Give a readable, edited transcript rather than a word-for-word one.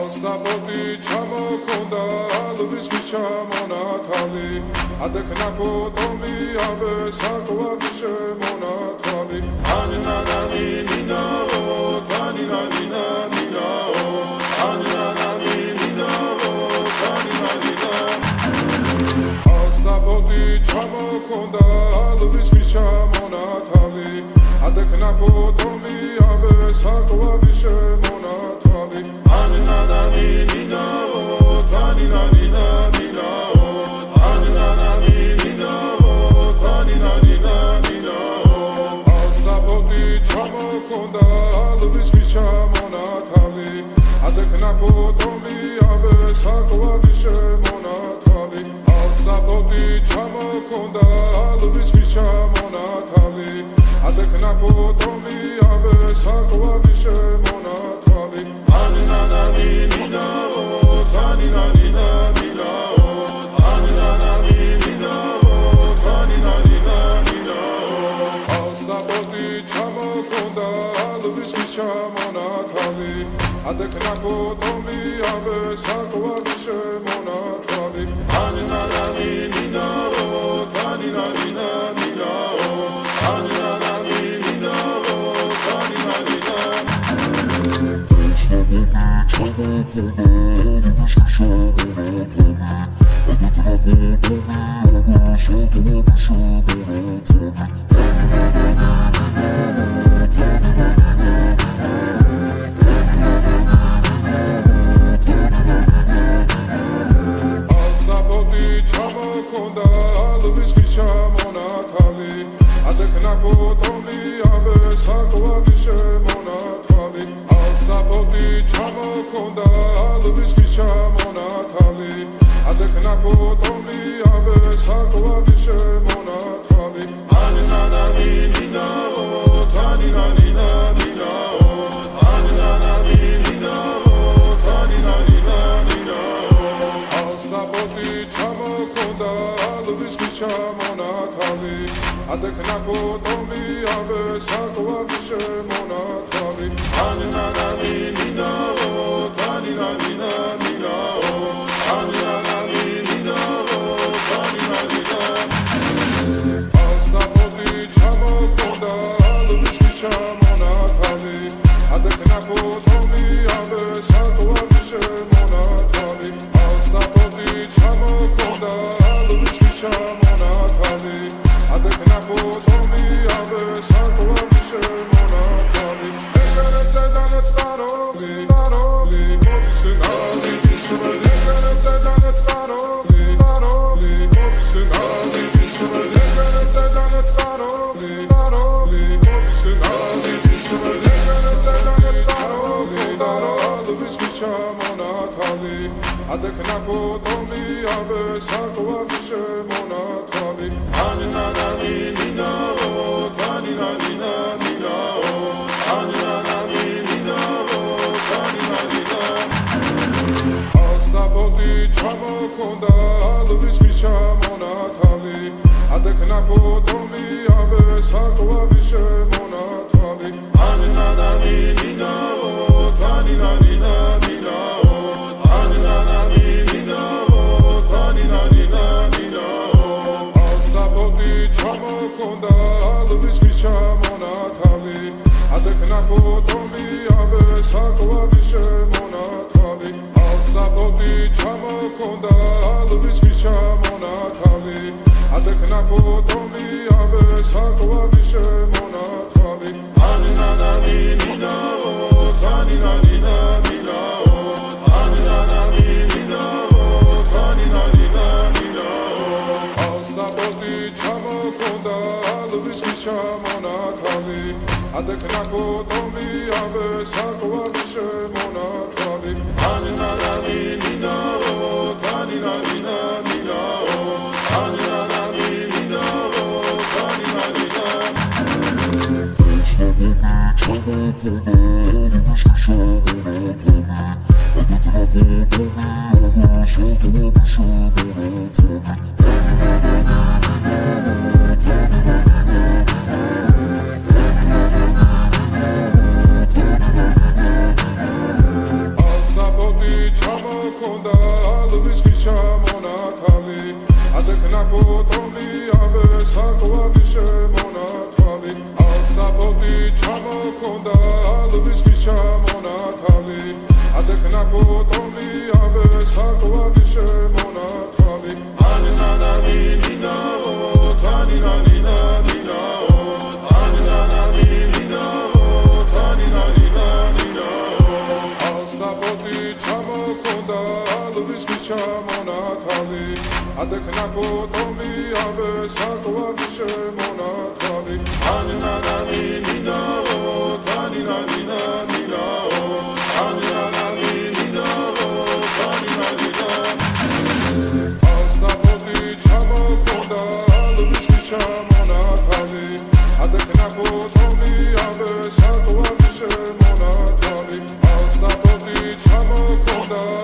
Alstaboti çamokonda alvis mi çamonatali Adekna potomi ave sakwa bishe monatali Anina nani nina o tanina nina nina o Anina nani nina o tanina nina Alstaboti çamokonda alvis mi çamonatali Adekna potomi ave sakwa bishe monatali Anina nani nina o tanina nina nina o Anina nani nina o tanina nina nina o Alstaboti çamokonda alvis mi çamonatali Adekna potomi ave sakwa bishe monatali Alstaboti çamokonda alvis mi çamonatali Adekna potomi ave sakwa bishe monatali Anina nani nina o tanina nina nina o Anina nani nina o tanina nina nina o Alstaboti çamokonda alvis mi çamonatali Adekna potomi ave sakwa bishe monatali Anina nani nina o tanina nina nina o Anina nani nina o tanina nina Alstaboti çamokonda alvis mi çamonatali Adekna potomi ave sakwa bishe monatali Alstaboti çamokonda alvis mi çamonatali Adekna potomi ave sakwa bishe monatali Anina nani nina o tanina nina nina o Anina nani nina o tanina nina nina o Alstaboti çamokonda alvis mi çamonatali Adekna potomi ave sakwa bishe monatali Anina nani nina o tanina nina nina o Anina nani nina o tanina nina Alstaboti çamokonda alvis mi çamonatali Adekna potomi ave sakwa bishe monatali Alstaboti çamokonda alvis mi çamonatali Adekna potomi ave sakwa bishe monatali Egerete danet karoli karoli Pobisinali bismeli Egerete danet karoli karoli Pobisinali bismeli Egerete danet karoli karoli Pobisinali bismeli Egerete danet karoli alvis mi çamonatali Adekna potomi ave sakwa bishe monatali Anina nani nina o tanina nina nina o Anina nani nina o tanina nina Alstaboti çamokonda alvis mi çamonatali Adekna potomi ave sakwa bishe monatali Anina nani nina o tanina nina nina o Anina nani nina o tanina nina nina o Alstaboti çamokonda alvis mi çamonatali Adekna potomi ave sakwa bishe monatali Alstaboti çamokonda alvis mi çamonatali Adekna potomi ave sakwa bishe monatali Anina nani nina o tanina nina nina o Anina nani nina o tanina nina nina o Alstaboti çamokonda alvis mi çamonatali Adekna potomi ave sakwa bishe monatali Anina nani nina o tanina nina nina o Anina nani nina o tanina nina Alstaboti ჩამოქონდა ალვის ხიჩამონათალი ადექნა ფოტომი აბე საკვარი შემონათალი ასაბოდი ჩამოქონდა ალვის ხიჩამონათალი ადექნა ფოტომი აბე საკვარი შემონათალი ანინანინინაო თანინანინანინაო ჩამონათალი ადექნა ფოტომი აბე საკვარი შემონათალი ანინანინინაო თანინანინანინაო ანინანინინაო თანინანინანინაო ასაბოდი ჩამოქონდა ალვის ჩამონათალი ადექნა ფოტომი აბე საკვარი შემონათალი ასაბოდი ჩამოქონდა